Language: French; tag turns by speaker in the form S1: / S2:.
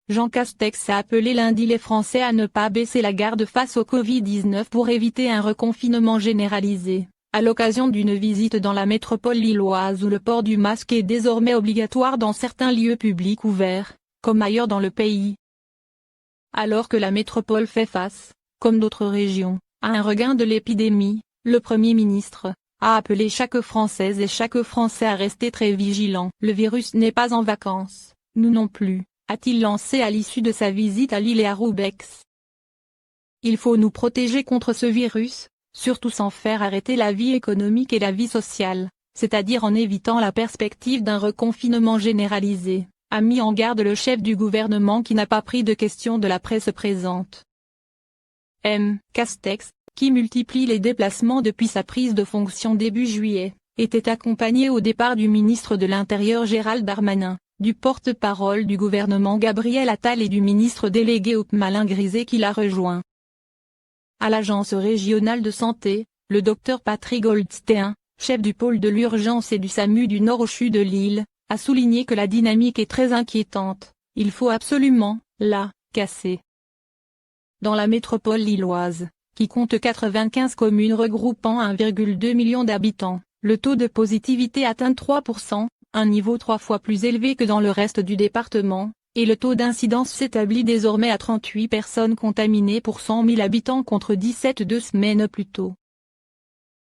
S1: Jean Castex a appelé lundi les Français à ne pas baisser la garde face au Covid-19 pour éviter un reconfinement généralisé, à l'occasion d'une visite dans la métropole lilloise où le port du masque est désormais obligatoire dans certains lieux publics ouverts, comme ailleurs dans le pays. Alors que la métropole fait face, comme d'autres régions, à un regain de l'épidémie, le Premier ministre a appelé chaque Française et chaque Français à rester très vigilants. Le virus n'est pas en vacances, nous non plus, a-t-il lancé à l'issue de sa visite à Lille et à Roubaix. Il faut nous protéger contre ce virus, surtout sans faire arrêter la vie économique et la vie sociale, c'est-à-dire en évitant la perspective d'un reconfinement généralisé, a mis en garde le chef du gouvernement qui n'a pas pris de questions de la presse présente. Castex, qui multiplie les déplacements depuis sa prise de fonction début juillet, était accompagné au départ du ministre de l'Intérieur Gérald Darmanin, du porte-parole du gouvernement Gabriel Attal et du ministre délégué Alain Griset qui l'a rejoint. À l'Agence régionale de santé, le docteur Patrick Goldstein, chef du pôle de l'urgence et du SAMU du Nord au CHU de Lille, a souligné que la dynamique est très inquiétante, il faut absolument la casser. Dans la métropole lilloise, qui compte 95 communes regroupant 1,2 million d'habitants, le taux de positivité atteint 3%, un niveau 3 fois plus élevé que dans le reste du département, et le taux d'incidence s'établit désormais à 38 personnes contaminées pour 100 000 habitants contre 17 2 semaines plus tôt.